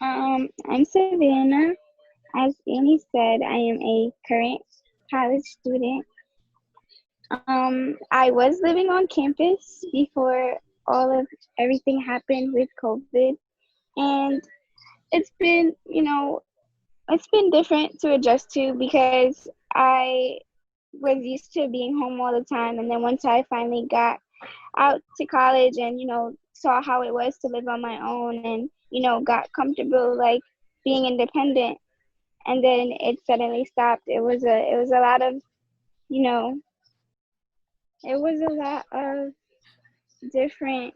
I'm Savannah. As Annie said, I am a current college student. I was living on campus before all of everything happened with COVID, and it's been, it's been different to adjust to because I was used to being home all the time, and then once I finally got out to college and saw how it was to live on my own and got comfortable like being independent, and then it suddenly stopped. It was a lot of you know it was a lot of different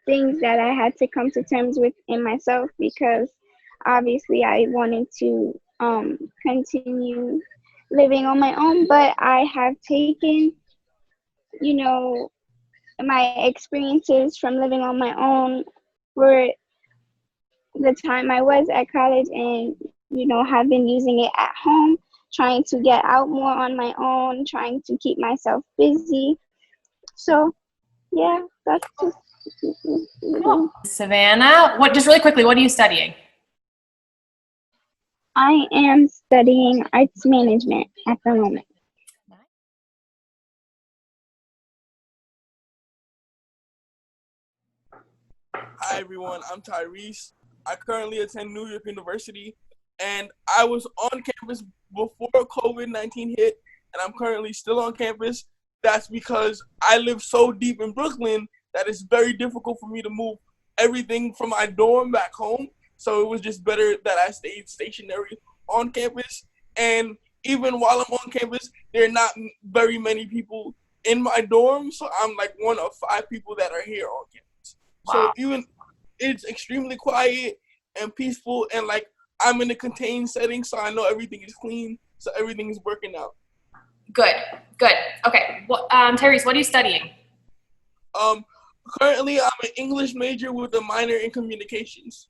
things that I had to come to terms with in myself, because obviously I wanted to continue living on my own, but I have taken you know my experiences from living on my own for the time I was at college, and have been using it at home, trying to get out more on my own, trying to keep myself busy. So yeah, that's just Cool. Savannah, just really quickly, what are you studying? I am studying arts management at the moment. Hi everyone, I'm Tyrese. I currently attend New York University, and I was on campus before COVID-19 hit, and I'm currently still on campus. That's because I live so deep in Brooklyn that it's very difficult for me to move everything from my dorm back home. So it was just better that I stayed stationary on campus. And even while I'm on campus, there are not very many people in my dorm, so I'm like one of 5 people that are here on campus. Wow. So even it's extremely quiet and peaceful, and like I'm in a contained setting, so I know everything is clean, so everything is working out. Good. Okay. Well, Tyrese, what are you studying? Currently I'm an English major with a minor in communications.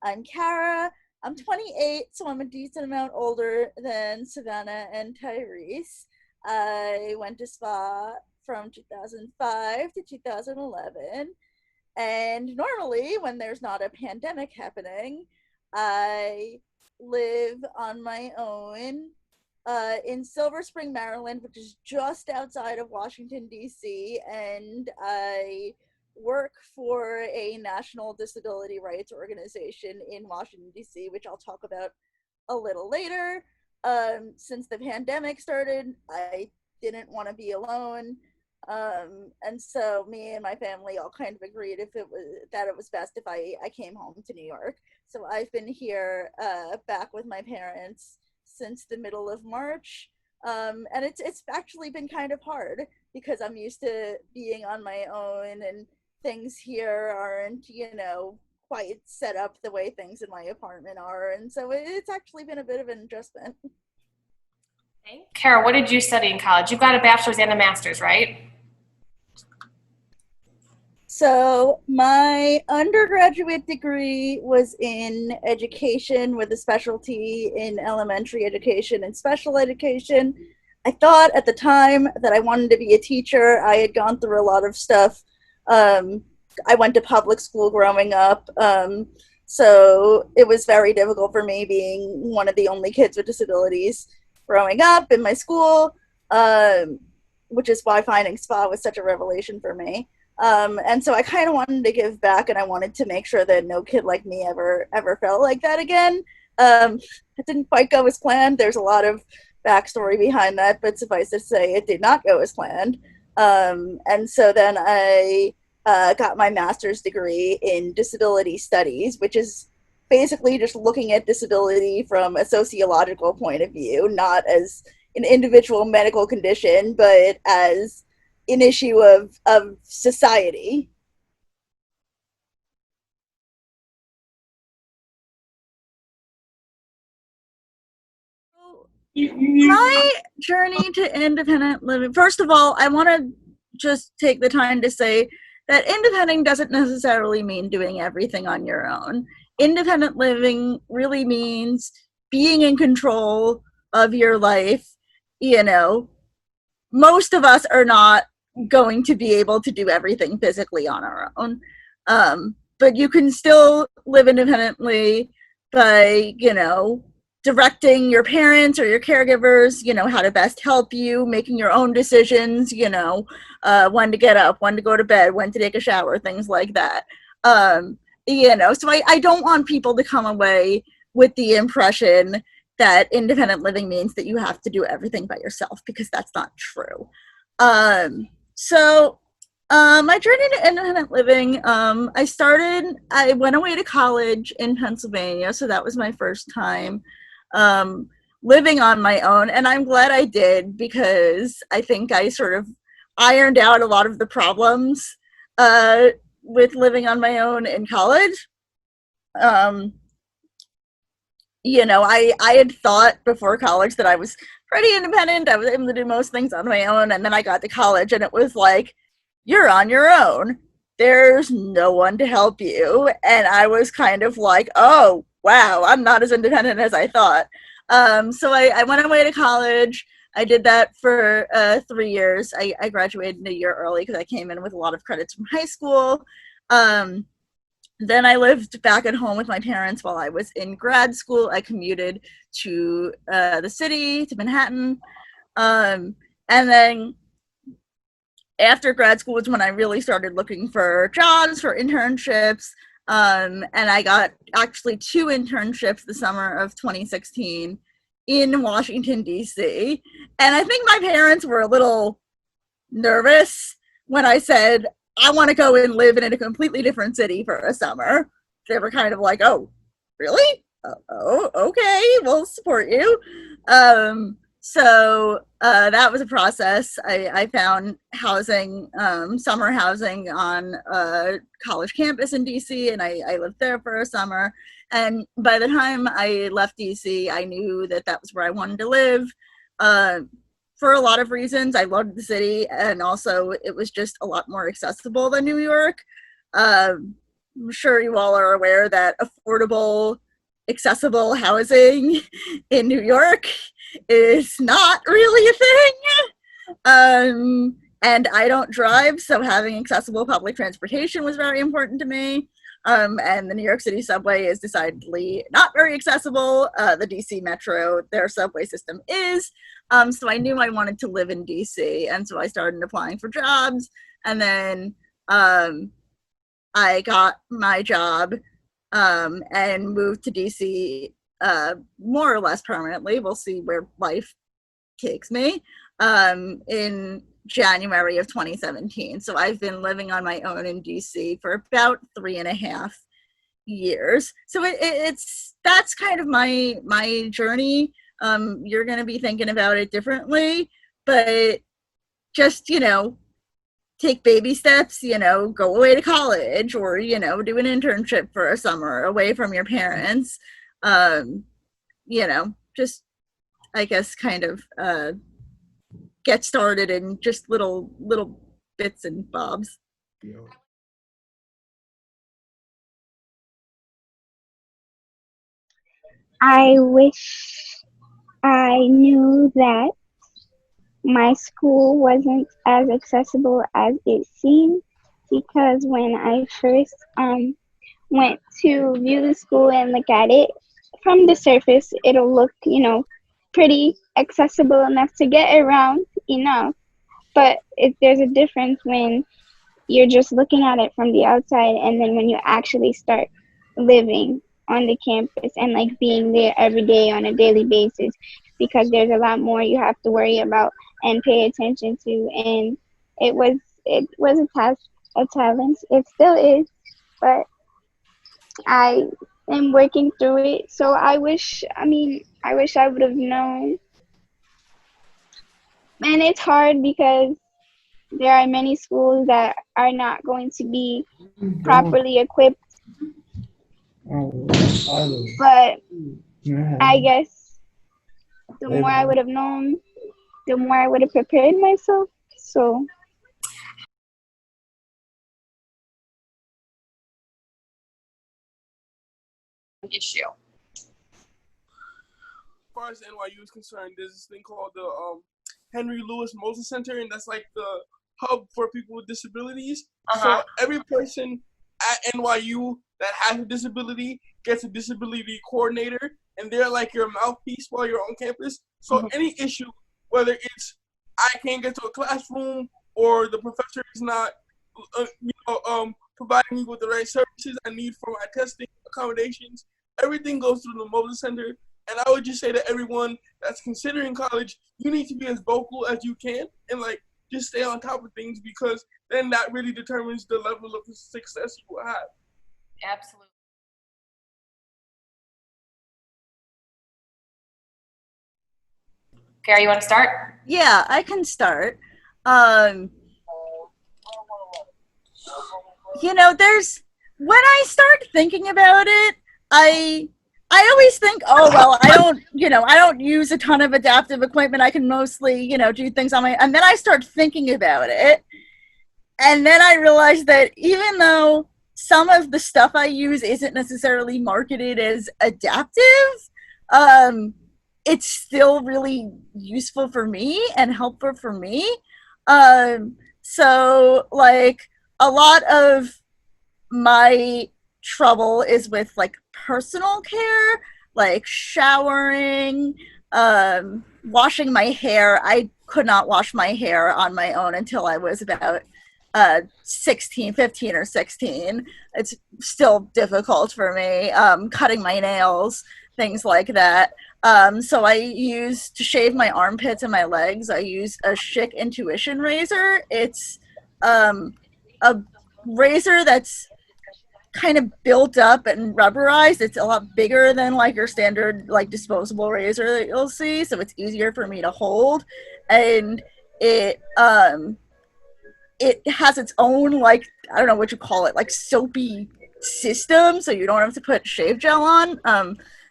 I'm Kara. I'm 28, so I'm a decent amount older than Savannah and Tyrese. I went to SPA from 2005 to 2011. And normally, when there's not a pandemic happening, I live on my own in Silver Spring, Maryland, which is just outside of Washington, D.C. And I work for a national disability rights organization in Washington, D.C., which I'll talk about a little later. Since the pandemic started, I didn't want to be alone. And so me and my family all kind of agreed if it was best if I came home to New York. So I've been here back with my parents since the middle of March. And it's actually been kind of hard because I'm used to being on my own, and things here aren't, quite set up the way things in my apartment are. And so it's actually been a bit of an adjustment. Okay. Kara, what did you study in college? You've got a bachelor's and a master's, right? So my undergraduate degree was in education with a specialty in elementary education and special education. I thought at the time that I wanted to be a teacher. I had gone through a lot of stuff. I went to public school growing up. So it was very difficult for me being one of the only kids with disabilities growing up in my school, which is why finding SPA was such a revelation for me. And so I kind of wanted to give back, and I wanted to make sure that no kid like me ever felt like that again. It didn't quite go as planned. There's a lot of backstory behind that, but suffice to say, it did not go as planned. And so then I got my master's degree in disability studies, which is basically just looking at disability from a sociological point of view, not as an individual medical condition, but as an issue of society. My journey to independent living, first of all, I want to just take the time to say that independent doesn't necessarily mean doing everything on your own. Independent living really means being in control of your life. Most of us are not going to be able to do everything physically on our own. But you can still live independently by, directing your parents or your caregivers, how to best help you, making your own decisions, when to get up, when to go to bed, when to take a shower, things like that. So I don't want people to come away with the impression that independent living means that you have to do everything by yourself, because that's not true. My journey to independent living, I went away to college in Pennsylvania, so that was my first time living on my own, and I'm glad I did, because I think I sort of ironed out a lot of the problems with living on my own in college. I had thought before college that I was pretty independent. I was able to do most things on my own, and then I got to college, and it was like, you're on your own. There's no one to help you. And I was kind of like, oh, wow, I'm not as independent as I thought. So I went away to college. I did that for 3 years. I graduated a year early because I came in with a lot of credits from high school. Then I lived back at home with my parents while I was in grad school. I commuted to the city, to Manhattan. And then after grad school was when I really started looking for jobs, for internships. And I got actually 2 internships the summer of 2016 in Washington, D.C. And I think my parents were a little nervous when I said, I want to go and live in a completely different city for a summer. They were kind of like, oh, really? Oh, okay, we'll support you. So that was a process. I found housing, summer housing on a college campus in DC, and I lived there for a summer. And by the time I left DC, I knew that that was where I wanted to live. For a lot of reasons. I loved the city, and also it was just a lot more accessible than New York. I'm sure you all are aware that affordable, accessible housing in New York is not really a thing. And I don't drive, so having accessible public transportation was very important to me. And the New York City subway is decidedly not very accessible. The DC Metro, their subway system is. So I knew I wanted to live in DC, and so I started applying for jobs, and then I got my job and moved to DC more or less permanently. We'll see where life takes me in January of 2017. So I've been living on my own in DC for about 3.5 years. So that's kind of my journey. You're going to be thinking about it differently, but just, take baby steps, go away to college, or, do an internship for a summer away from your parents. Just, I guess, kind of get started in just little bits and bobs. I wish I knew that my school wasn't as accessible as it seemed, because when I first went to view the school and look at it from the surface, it'll look, pretty accessible enough to get around enough. But there's a difference when you're just looking at it from the outside, and then when you actually start living on the campus and like being there every day on a daily basis, because there's a lot more you have to worry about and pay attention to. And it was a task, a challenge. It still is, but I am working through it. So I wish I would have known. And it's hard because there are many schools that are not going to be properly equipped. But I guess the more I would have known, the more I would have prepared myself. So issue. As far as NYU is concerned, there's this thing called the Henry Louis Moulton Center, and that's like the hub for people with disabilities. Uh-huh. So every person at NYU that has a disability gets a disability coordinator, and they're like your mouthpiece while you're on campus. So any issue, whether it's I can't get to a classroom or the professor is not, providing me with the right services I need for my testing accommodations, everything goes through the Moses Center. And I would just say to everyone that's considering college, you need to be as vocal as you can and like just stay on top of things, because then that really determines the level of success you will have. Absolutely. Kara, you want to start? Yeah, I can start. There's when I start thinking about it, I always think, oh well, I don't use a ton of adaptive equipment. I can mostly, do things on my, and then I start thinking about it, and then I realize that even though some of the stuff I use isn't necessarily marketed as adaptive, it's still really useful for me and helpful for me. So like a lot of my trouble is with like personal care, like showering, washing my hair. I could not wash my hair on my own until I was about 15 or 16. It's still difficult for me. Cutting my nails, things like that. So I use, to shave my armpits and my legs, I use a Schick Intuition razor. It's a razor that's kind of built up and rubberized. It's a lot bigger than like your standard like disposable razor that you'll see, so it's easier for me to hold. And it has its own, like, I don't know what you call it, like soapy system, so you don't have to put shave gel on.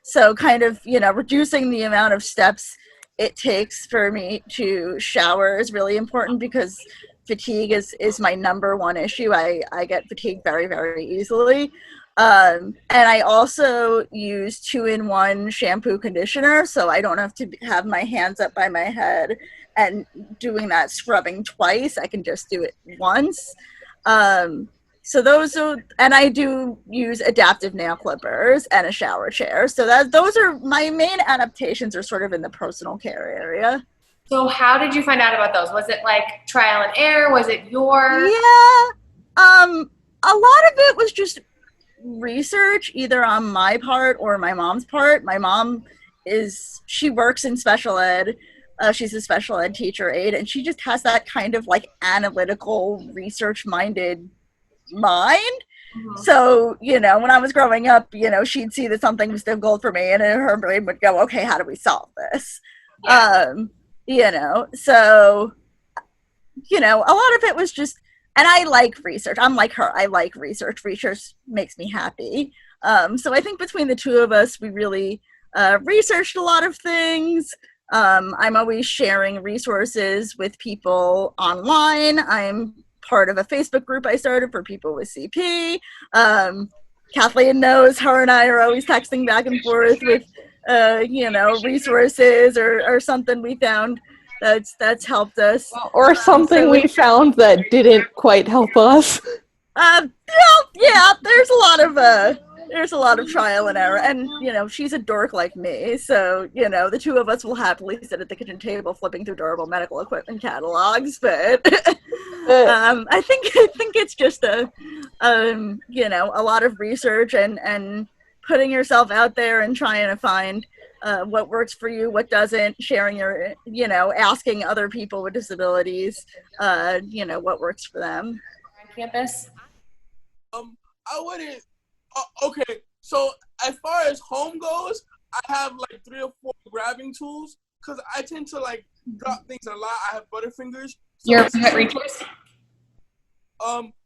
So kind of, reducing the amount of steps it takes for me to shower is really important, because fatigue is my number one issue. I get fatigued very, very easily. And I also use 2-in-1 shampoo conditioner, so I don't have to have my hands up by my head and doing that scrubbing twice. I can just do it once. So those are, and I do use adaptive nail clippers and a shower chair. So those are my main adaptations, are sort of in the personal care area. So how did you find out about those? Was it like trial and error? Was it your? Yeah. A lot of it was just research, either on my part or my mom's part. My mom she works in special ed. She's a special ed teacher aide, and she just has that kind of like analytical, research-minded mind. Mm-hmm. So, when I was growing up, she'd see that something was difficult for me, and her brain would go, okay, how do we solve this? Yeah. So, a lot of it was just, and I like research. I'm like her. I like research. Research makes me happy. So I think between the two of us, we really researched a lot of things. I'm always sharing resources with people online. I'm part of a Facebook group I started for people with CP. Kathleen knows, her and I are always texting back and forth with, resources or something we found that's helped us. Or something we found that didn't quite help us. Yeah, there's a lot of trial and error, and she's a dork like me, so the two of us will happily sit at the kitchen table flipping through durable medical equipment catalogs. But I think it's just a lot of research and putting yourself out there and trying to find what works for you, what doesn't, sharing your, asking other people with disabilities, what works for them. On campus? I wouldn't, okay, so as far as home goes, I have like 3 or 4 grabbing tools, because I tend to like drop things a lot. I have butterfingers. So Your reachers?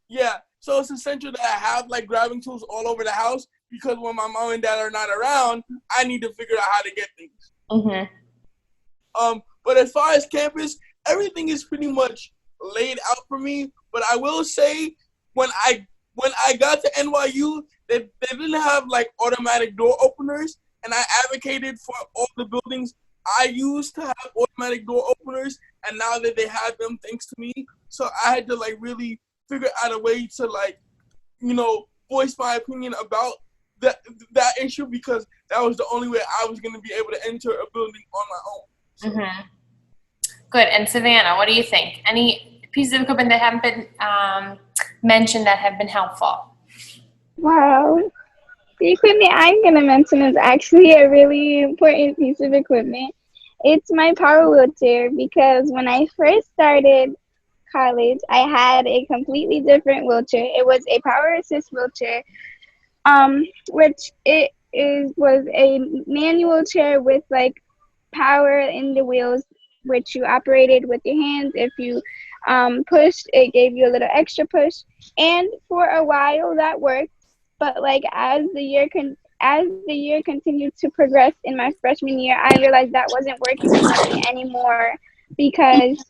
Yeah, so it's essential that I have like grabbing tools all over the house, because when my mom and dad are not around, I need to figure out how to get things. Mm-hmm. But as far as campus, everything is pretty much laid out for me. But I will say, when I got to NYU, they didn't have like automatic door openers, and I advocated for all the buildings I used to have automatic door openers, and now that they have them, thanks to me, so I had to like really figure out a way to like, voice my opinion about that issue, because that was the only way I was going to be able to enter a building on my own. So. Mm-hmm. Good. And Savannah, what do you think? Any pieces of equipment that haven't been mentioned that have been helpful? Wow. The equipment I'm going to mention is actually a really important piece of equipment. It's my power wheelchair, because when I first started college, I had a completely different wheelchair. It was a power assist wheelchair, which was a manual chair with like power in the wheels, which you operated with your hands. If you pushed, it gave you a little extra push, and for a while that worked. But like as the year continued to progress in my freshman year, I realized that wasn't working for me anymore, because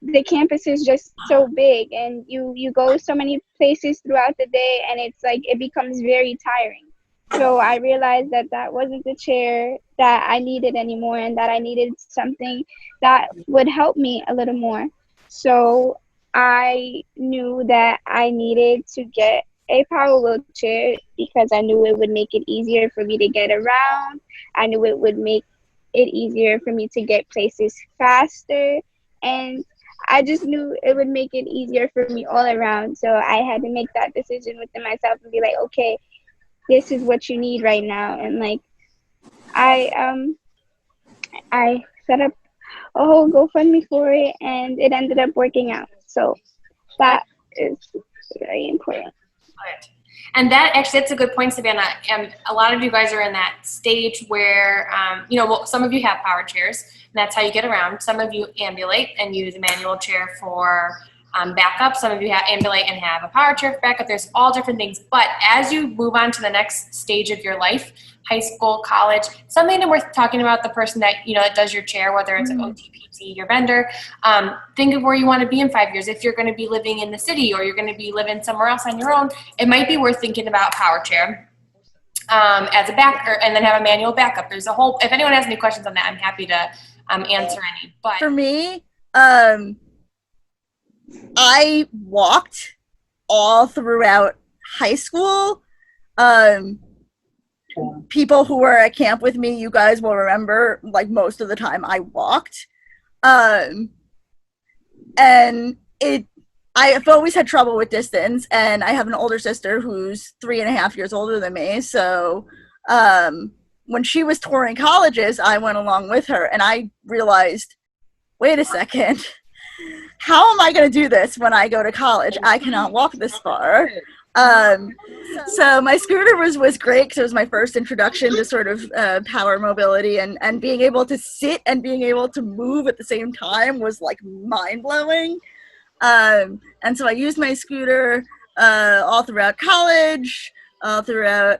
the campus is just so big, and you go so many places throughout the day, and it's like it becomes very tiring. So I realized that that wasn't the chair that I needed anymore, and that I needed something that would help me a little more. So I knew that I needed to get a power wheelchair, because I knew it would make it easier for me to get around. I knew it would make it easier for me to get places faster, and I just knew it would make it easier for me all around. So I had to make that decision within myself and be like, okay, this is what you need right now. And like I set up a whole GoFundMe for it, and it ended up working out. So that is very important. Good. And that's a good point, Savannah. A lot of you guys are in that stage where, some of you have power chairs, and that's how you get around. Some of you ambulate and use a manual chair for backup. Some of you ambulate and have a power chair for backup. There's all different things. But as you move on to the next stage of your life, high school, college, something that worth talking about, the person that, that does your chair, whether it's an OTPT, your vendor, think of where you want to be in 5 years. If you're going to be living in the city, or you're going to be living somewhere else on your own, it might be worth thinking about power chair as a and then have a manual backup. There's a whole, if anyone has any questions on that, I'm happy to answer any. But for me, I walked all throughout high school. People who were at camp with me, you guys will remember, like, most of the time I walked. And I've always had trouble with distance, and I have an older sister who's 3.5 years older than me. So when she was touring colleges, I went along with her, and I realized, wait a second, how am I going to do this when I go to college? I cannot walk this far. So my scooter was great, because it was my first introduction to sort of power mobility, and being able to sit and being able to move at the same time was like mind-blowing. And so I used my scooter all throughout college, all throughout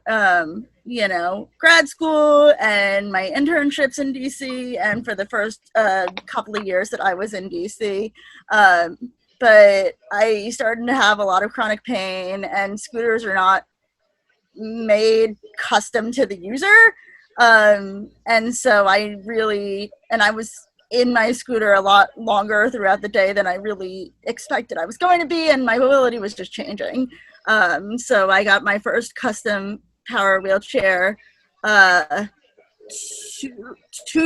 grad school, and my internships in DC, and for the first couple of years that I was in DC. But I started to have a lot of chronic pain, and scooters are not made custom to the user. And so I was in my scooter a lot longer throughout the day than I really expected I was going to be, and my mobility was just changing. So I got my first custom power wheelchair 2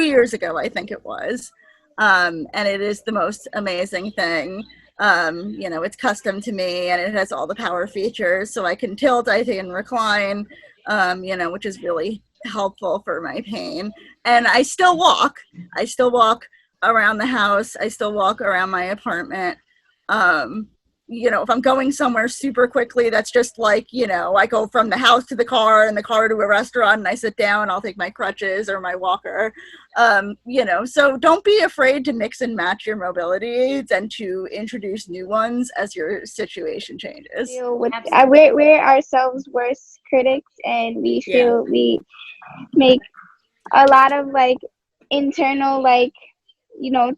years ago, I think it was. And it is the most amazing thing. It's custom to me, and it has all the power features, so I can tilt, I can recline, which is really helpful for my pain. And I still walk around the house. I still walk around my apartment. If I'm going somewhere super quickly, that's just like, I go from the house to the car and the car to a restaurant, and I sit down, I'll take my crutches or my walker. So don't be afraid to mix and match your mobility aids and to introduce new ones as your situation changes. We're ourselves worst critics, and we feel we make a lot of like internal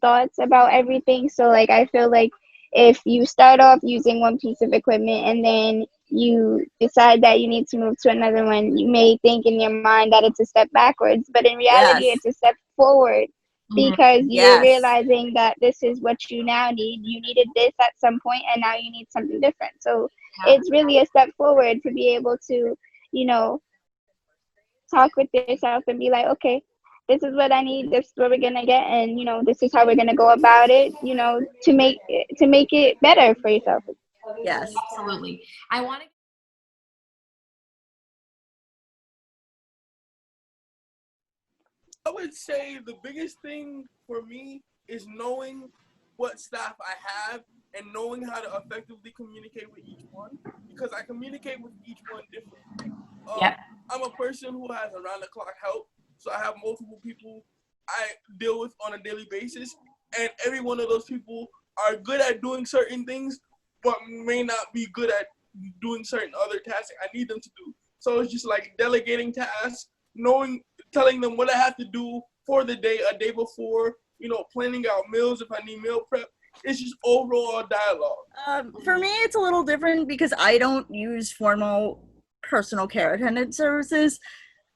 thoughts about everything. So like I feel like if you start off using one piece of equipment and then you decide that you need to move to another one, you may think in your mind that it's a step backwards, but in reality it's a step forward. because you're Yes. realizing that this is what you now need. You needed this at some point, and now you need something different. So Yeah. it's really a step forward to be able to, you know, talk with yourself and be like, okay, this is what I need. This is what we're gonna get, and this is how we're gonna go about it. To make it better for yourself. Yes. Absolutely. I want to. I would say the biggest thing for me is knowing what staff I have and knowing how to effectively communicate with each one, because I communicate with each one differently. Yeah. I'm a person who has around the clock help, so I have multiple people I deal with on a daily basis, and every one of those people are good at doing certain things, but may not be good at doing certain other tasks I need them to do. So it's just like delegating tasks, telling them what I have to do for the day, a day before, planning out meals if I need meal prep. It's just overall dialogue. For me, it's a little different because I don't use formal personal care attendant services.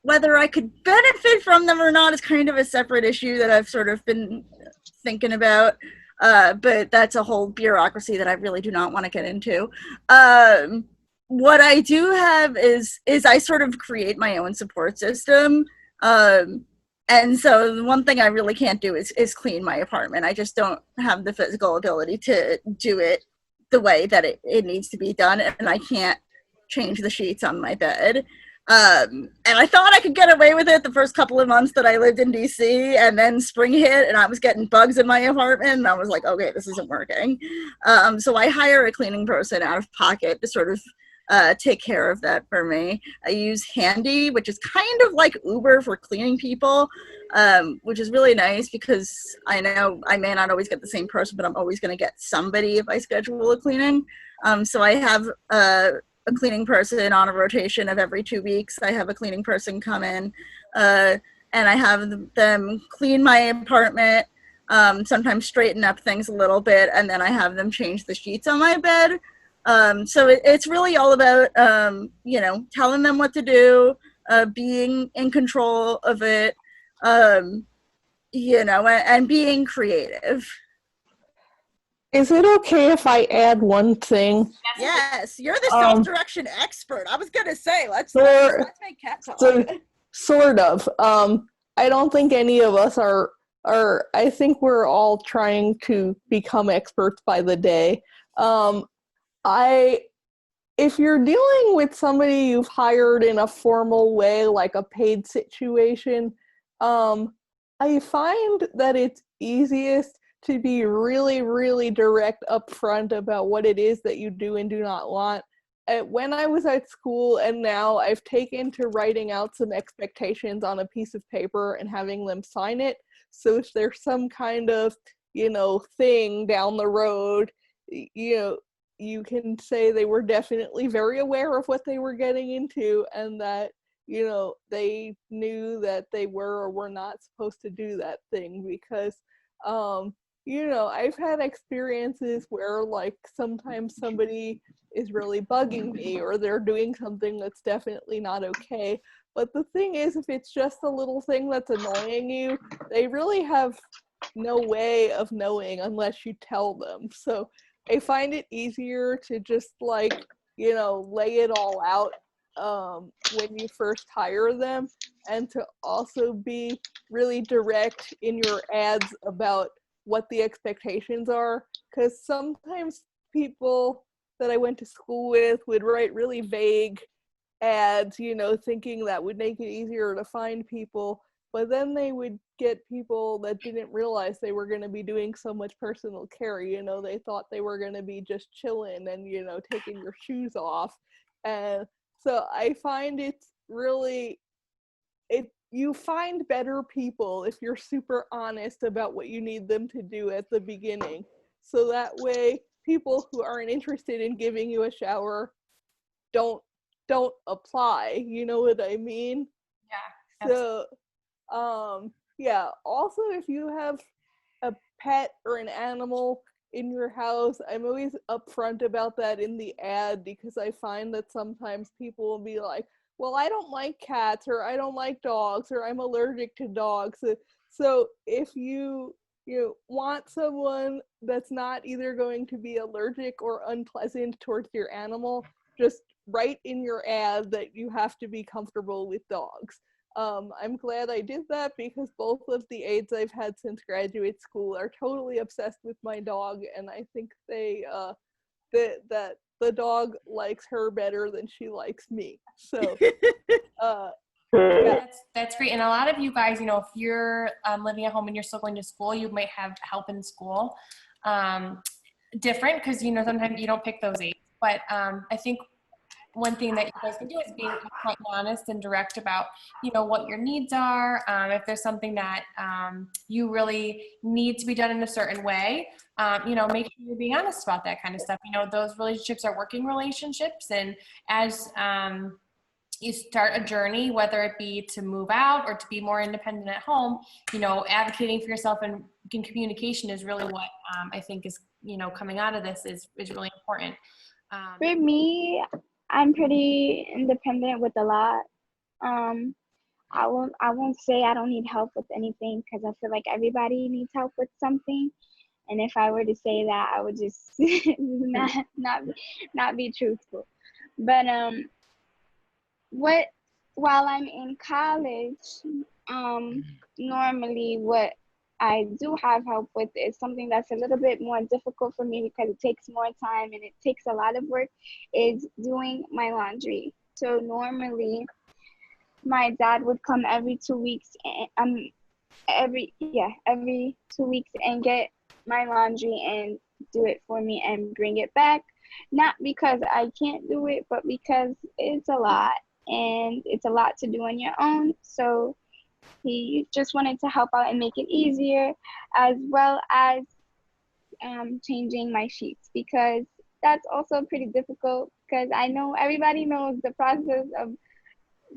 Whether I could benefit from them or not is kind of a separate issue that I've sort of been thinking about. But that's a whole bureaucracy that I really do not want to get into. What I do have is I sort of create my own support system. And so the one thing I really can't do is clean my apartment. I just don't have the physical ability to do it the way that it needs to be done, and I can't change the sheets on my bed. And I thought I could get away with it the first couple of months that I lived in DC, and then spring hit and I was getting bugs in my apartment, and I was like, okay, this isn't working. So I hire a cleaning person out of pocket to sort of take care of that for me. I use Handy, which is kind of like Uber for cleaning people, which is really nice because I know I may not always get the same person, but I'm always going to get somebody if I schedule a cleaning. So I have a cleaning person on a rotation of every 2 weeks. I have a cleaning person come in, and I have them clean my apartment, sometimes straighten up things a little bit, and then I have them change the sheets on my bed. So it's really all about, telling them what to do, being in control of it, and being creative. Is it okay if I add one thing? Yes, you're the Um, self-direction expert. I was gonna say, let's Sort, make cat talk. sort of. I don't think any of us are. I think we're all trying to become experts by the day. I If you're dealing with somebody you've hired in a formal way, like a paid situation, I find that it's easiest to be really, really direct upfront about what it is that you do and do not want. When I was at school, and now I've taken to writing out some expectations on a piece of paper and having them sign it. So if there's some kind of, thing down the road, you can say they were definitely very aware of what they were getting into, and that they knew that they were or were not supposed to do that thing, because I've had experiences where, like, sometimes somebody is really bugging me or they're doing something that's definitely not okay. But the thing is, if it's just a little thing that's annoying you, they really have no way of knowing unless you tell them. So I find it easier to just, like, lay it all out when you first hire them, and to also be really direct in your ads about what the expectations are. Because sometimes people that I went to school with would write really vague ads, thinking that would make it easier to find people. But then they would get people that didn't realize they were going to be doing so much personal care. They thought they were going to be just chilling and, taking your shoes off. And so I find you find better people if you're super honest about what you need them to do at the beginning. So that way, people who aren't interested in giving you a shower don't apply. You know what I mean? Yeah. So yeah, also, if you have a pet or an animal in your house, I'm always upfront about that in the ad, because I find that sometimes people will be like, well, I don't like cats, or I don't like dogs, or I'm allergic to dogs. So if you want someone that's not either going to be allergic or unpleasant towards your animal, just write in your ad that you have to be comfortable with dogs. I'm glad I did that because both of the aides I've had since graduate school are totally obsessed with my dog, and I think that the dog likes her better than she likes me. So yeah. That's great. And a lot of you guys, if you're living at home and you're still going to school, you might have help in school. Different because, sometimes you don't pick those aides. But I think one thing that you guys can do is being upfront and honest and direct about, what your needs are. If there's something that you really need to be done in a certain way, make sure you're being honest about that kind of stuff. Those relationships are working relationships. And as you start a journey, whether it be to move out or to be more independent at home, advocating for yourself and communication is really what I think is, coming out of this is really important. For me, I'm pretty independent with a lot. I won't say I don't need help with anything because I feel like everybody needs help with something. And if I were to say that, I would just not be truthful. But while I'm in college, normally what I do have help with is something that's a little bit more difficult for me because it takes more time and it takes a lot of work, is doing my laundry. So normally my dad would come every 2 weeks and every 2 weeks and get my laundry and do it for me and bring it back. Not because I can't do it, but because it's a lot and it's a lot to do on your own. So he just wanted to help out and make it easier, as well as changing my sheets, because that's also pretty difficult because I know everybody knows the process of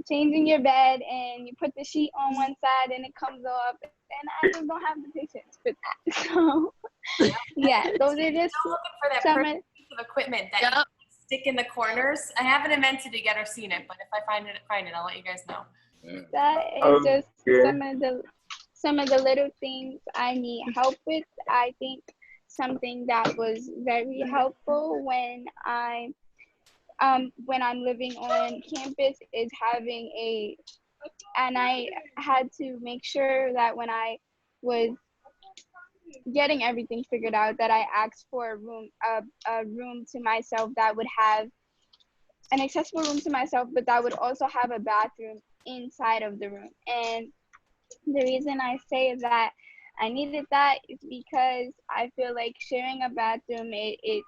changing your bed and you put the sheet on one side and it comes off, and I just don't have the patience for that. So yeah, those are just I'm looking for that some perfect piece of equipment that you can stick in the corners. I haven't invented it yet or seen it, but if I find it, I'll let you guys know. that is just some of the little things I need help with. I think something that was very helpful when I'm living on campus is and I had to make sure that when I was getting everything figured out, that I asked for a room to myself that would have an accessible room to myself, but that would also have a bathroom inside of the room. And the reason I say that I needed that is because I feel like sharing a bathroom, it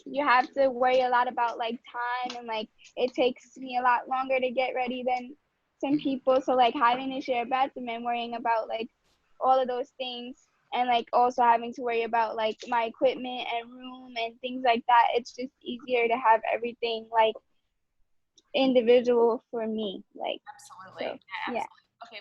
you have to worry a lot about like time, and like it takes me a lot longer to get ready than some people. So like having to share a bathroom and worrying about like all of those things, and like also having to worry about like my equipment and room and things like that, it's just easier to have everything like individual for me. Like Absolutely. so, Yeah, yeah. absolutely. Okay.